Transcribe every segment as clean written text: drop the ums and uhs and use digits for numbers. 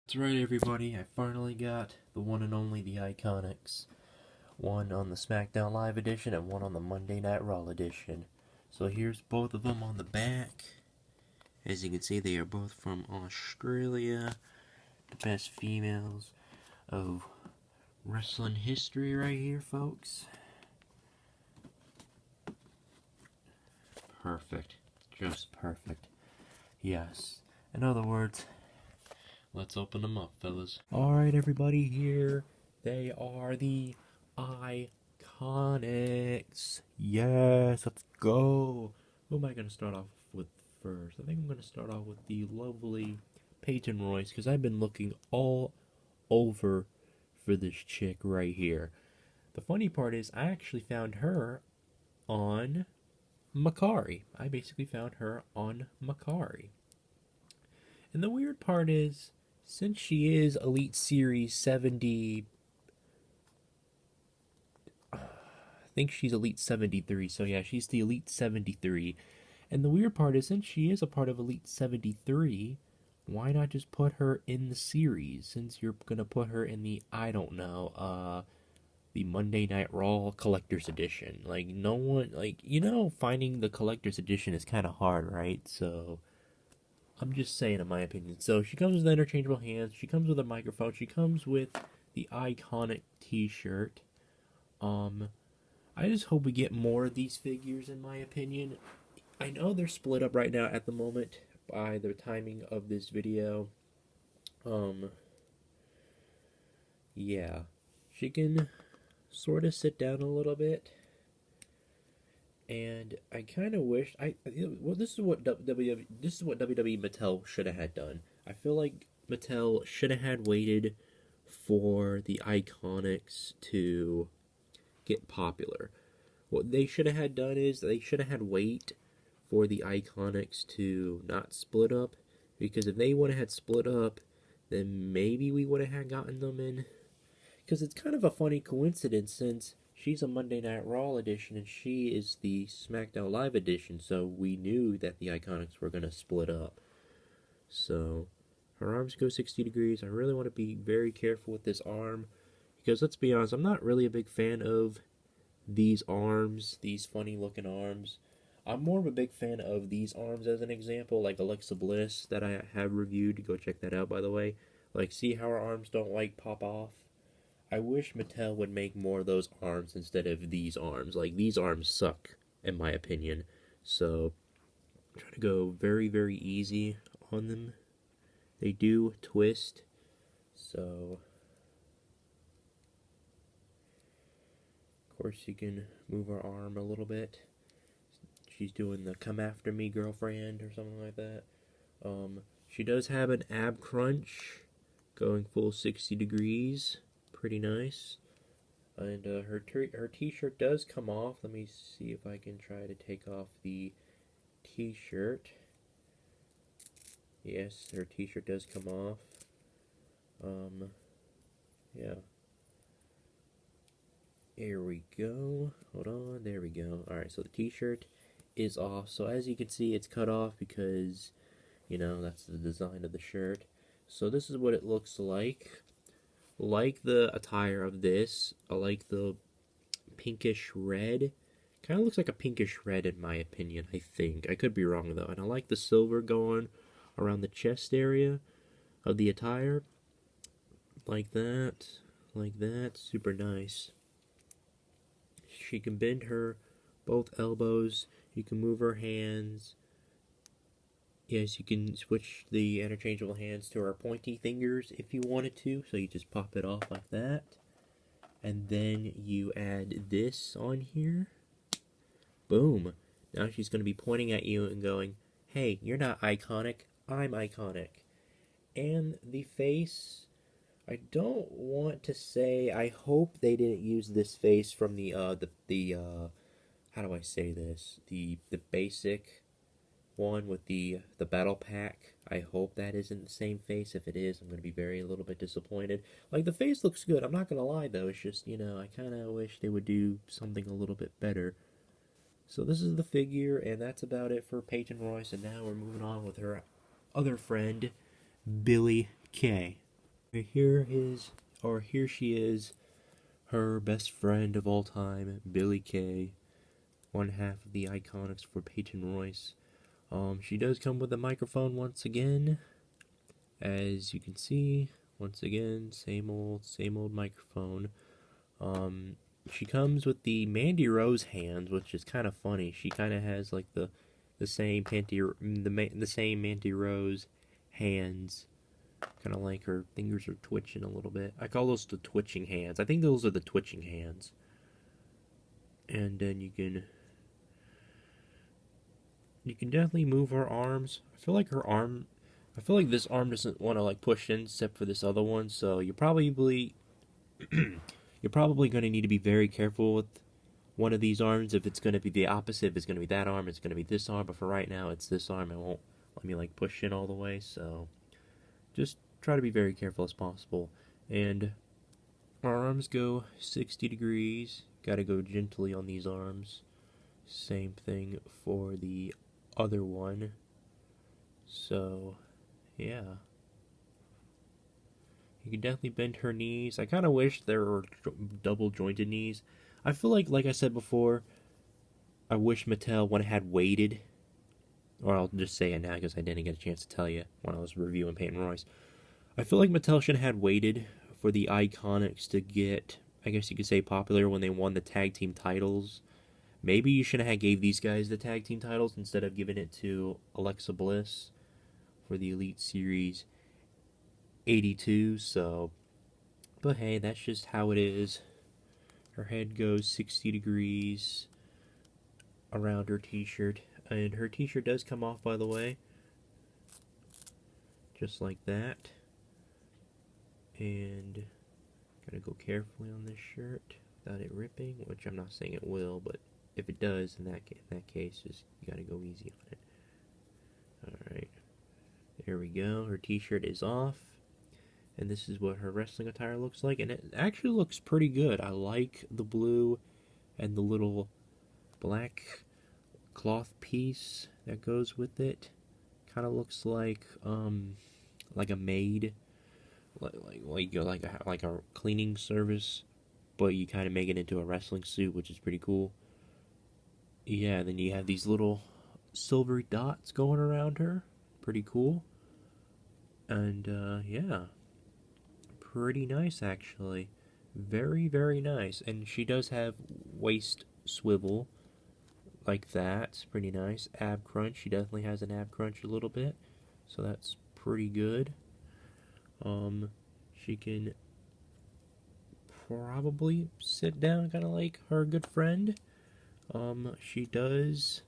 That's right, everybody. I finally got the one and only the IIconics. One on the SmackDown Live edition and one on the Monday Night Raw edition. So here's both of them on the back. As you can see, they are both from Australia. The best females of wrestling history right here, folks. Perfect. Just perfect. Yes. In other words, let's open them up, fellas. Alright, everybody, here they are, the IIconics. Yes, let's go. Who am I going to start off with first? I think I'm going to start off with the lovely Peyton Royce, because I've been looking all over for this chick right here. The funny part is, I actually found her on Macari. I basically found her on Macari. And the weird part is, since she is Elite Series 70, I think she's Elite 73, so yeah, she's the Elite 73. And the weird part is, since she is a part of Elite 73, why not just put her in the series, since you're gonna put her in the, I don't know, the Monday Night Raw Collector's Edition. Like, no one, finding the Collector's Edition is kind of hard, right? So I'm just saying, in my opinion. So she comes with interchangeable hands. She comes with a microphone. She comes with the Iconic T-shirt. I just hope we get more of these figures, in my opinion. I know they're split up right now at the moment by the timing of this video. Yeah, she can sort of sit down a little bit. And I kind of wish this is what WWE Mattel should have had done. I feel like Mattel should have had waited for the IIconics to get popular. What they should have had done is they should have had wait for the IIconics to not split up, because if they would have had split up, then maybe we would have gotten them in. Because it's kind of a funny coincidence, since she's a Monday Night Raw edition and she is the SmackDown Live edition, so we knew that the IIconics were going to split up. So her arms go 60 degrees. I really want to be very careful with this arm, because let's be honest, I'm not really a big fan of these arms, these funny looking arms. I'm more of a big fan of these arms as an example, like Alexa Bliss that I have reviewed. Go check that out, by the way. Like, see how her arms don't pop off? I wish Mattel would make more of those arms instead of these arms. Like, these arms suck, in my opinion. So, try to go very, very easy on them. They do twist. So, of course, you can move her arm a little bit. She's doing the come after me girlfriend or something like that. She does have an ab crunch going full 60 degrees. Pretty nice. And her t-shirt does come off. Let me see if I can try to take off the t-shirt. Yes, her t-shirt does come off. Yeah. Here we go. Hold on. There we go. Alright, so the t-shirt is off. So as you can see, it's cut off because, that's the design of the shirt. So this is what it looks like. Like the attire of this, I like the pinkish red. Kind of looks like a pinkish red in my opinion, I think. I could be wrong though. And I like the silver going around the chest area of the attire. Like that. Like that. Super nice. She can bend her both elbows. You can move her hands. Yes, you can switch the interchangeable hands to our pointy fingers if you wanted to. So you just pop it off like that. And then you add this on here. Boom. Now she's going to be pointing at you and going, hey, you're not iconic, I'm iconic. And the face, I don't want to say, I hope they didn't use this face from the how do I say this? The basic one with the battle pack. I hope that isn't the same face. If it is, I'm going to be a little bit disappointed. Like, the face looks good, I'm not going to lie though. It's just, I kind of wish they would do something a little bit better. So this is the figure, and that's about it for Peyton Royce. And now we're moving on with her other friend, Billie Kay. Here she is, her best friend of all time, Billie Kay, one half of the IIconics for Peyton Royce. She does come with a microphone once again, as you can see. Once again, same old microphone. She comes with the Mandy Rose hands, which is kind of funny. She kind of has like the same the same Mandy Rose hands. Kind of like her fingers are twitching a little bit. I call those the twitching hands. I think those are the twitching hands. And then you can definitely move her arms. I feel like this arm doesn't want to like push in except for this other one, so you're probably going to need to be very careful with one of these arms. If it's going to be the opposite, if it's going to be that arm, it's going to be this arm, but for right now it's this arm. It won't let me like push in all the way, so just try to be very careful as possible. And our arms go 60 degrees. Gotta go gently on these arms. Same thing for the other one. So, yeah. You can definitely bend her knees. I kind of wish there were double jointed knees. I feel like I said before, I wish Mattel would have had weighted, or I'll just say it now because I didn't get a chance to tell you when I was reviewing Peyton Royce. I feel like Mattel should have had weighted for the IIconics to get, I guess you could say, popular when they won the tag team titles. Maybe you should have gave these guys the tag team titles instead of giving it to Alexa Bliss for the Elite Series 82. So, but hey, that's just how it is. Her head goes 60 degrees around her t-shirt, and her t-shirt does come off, by the way, just like that. And gotta go carefully on this shirt without it ripping, which I'm not saying it will, but if it does, in that case, just you gotta go easy on it. Alright, there we go. Her t-shirt is off, and this is what her wrestling attire looks like, and it actually looks pretty good. I like the blue and the little black cloth piece that goes with it. Kind of looks like a maid, like a cleaning service, but you kind of make it into a wrestling suit, which is pretty cool. Yeah, then you have these little silvery dots going around her. Pretty cool. And yeah, pretty nice actually. Very, very nice. And she does have waist swivel like that. It's pretty nice. Ab crunch. She definitely has an ab crunch a little bit, so that's pretty good. She can probably sit down kind of like her good friend. She does.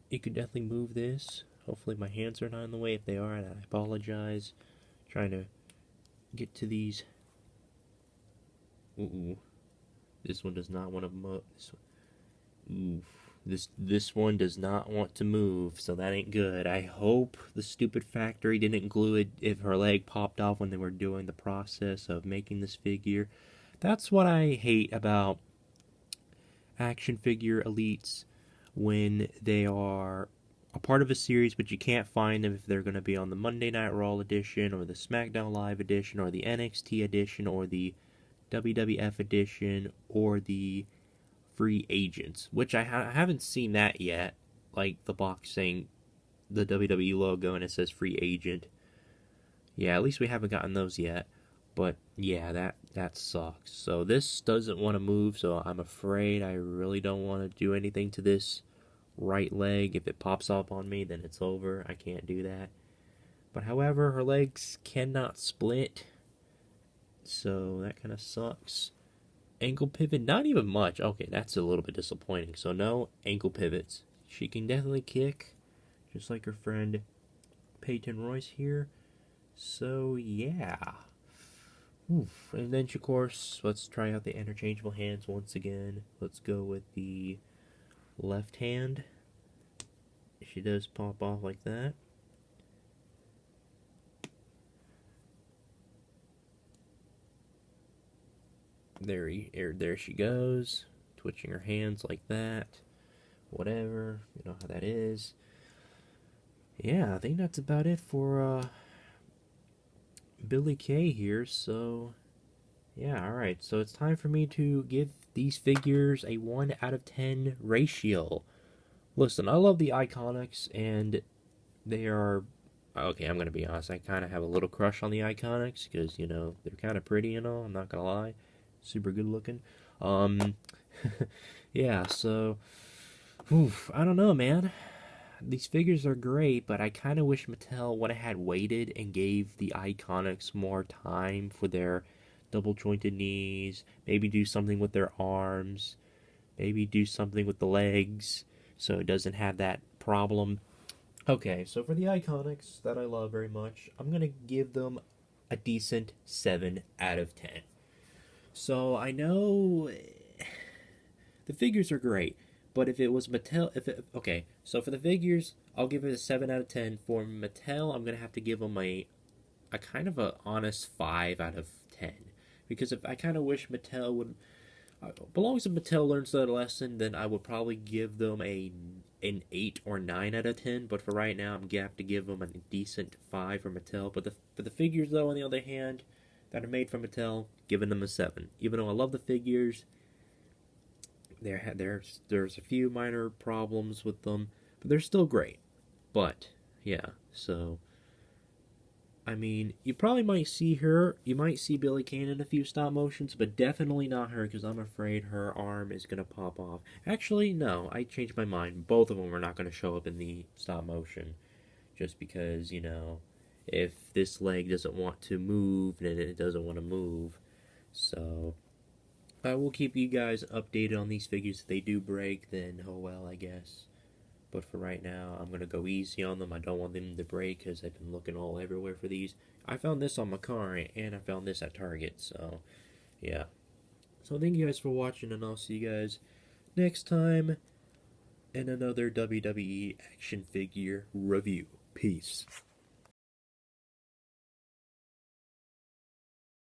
You could definitely move this. Hopefully my hands are not in the way. If they are, I apologize. Trying to get to these. Ooh. This one does not want to move. This one does not want to move, so that ain't good. I hope the stupid factory didn't glue it if her leg popped off when they were doing the process of making this figure. That's what I hate about action figure elites, when they are a part of a series but you can't find them if they're going to be on the Monday Night Raw edition or the SmackDown Live edition or the NXT edition or the WWF edition or the free agents, which I haven't seen that yet. Like the box saying the WWE logo and it says free agent. Yeah, at least we haven't gotten those yet. But yeah, that sucks. So this doesn't want to move, so I'm afraid I really don't want to do anything to this right leg. If it pops up on me, then it's over. I can't do that. But however, her legs cannot split, so that kind of sucks. Ankle pivot, not even much. Okay, that's a little bit disappointing. So no ankle pivots. She can definitely kick, just like her friend Peyton Royce here. So yeah. Oof. And then, of course, let's try out the interchangeable hands once again. Let's go with the left hand. She does pop off like that. There she goes, twitching her hands like that. Whatever, you know how that is. yeah, I think that's about it for Billie Kay here. So yeah, alright. So it's time for me to give these figures a 1 out of 10 ratio. Listen, I love the IIconics, and they are. Okay, I'm gonna be honest. I kind of have a little crush on the IIconics because they're kind of pretty and all. I'm not gonna lie, super good looking. Um, yeah. So, oof, I don't know, man. These figures are great, but I kind of wish Mattel would have had waited and gave the IIconics more time for their double jointed knees. Maybe do something with their arms. Maybe do something with the legs so it doesn't have that problem. Okay, so for the IIconics that I love very much, I'm going to give them a decent 7 out of 10. So I know the figures are great, but if it was Mattel, okay, so for the figures, I'll give it a 7 out of 10. For Mattel, I'm going to have to give them a kind of a honest 5 out of 10. Because if I kind of wish Mattel would belongs if Mattel learns that lesson, then I would probably give them an 8 or 9 out of 10. But for right now, I'm gonna have to give them a decent 5 for Mattel. But for the figures, though, on the other hand, that are made from Mattel, giving them a 7. Even though I love the figures, there's a few minor problems with them, but they're still great. But yeah, so I mean, you probably might see her. You might see Billie Kay in a few stop motions, but definitely not her because I'm afraid her arm is going to pop off. Actually, no, I changed my mind. Both of them are not going to show up in the stop motion just because, if this leg doesn't want to move, then it doesn't want to move. So, I will keep you guys updated on these figures. If they do break, then oh well, I guess. But for right now, I'm going to go easy on them. I don't want them to break because I've been looking all everywhere for these. I found this on Macari, and I found this at Target, so yeah. So thank you guys for watching, and I'll see you guys next time in another WWE action figure review. Peace.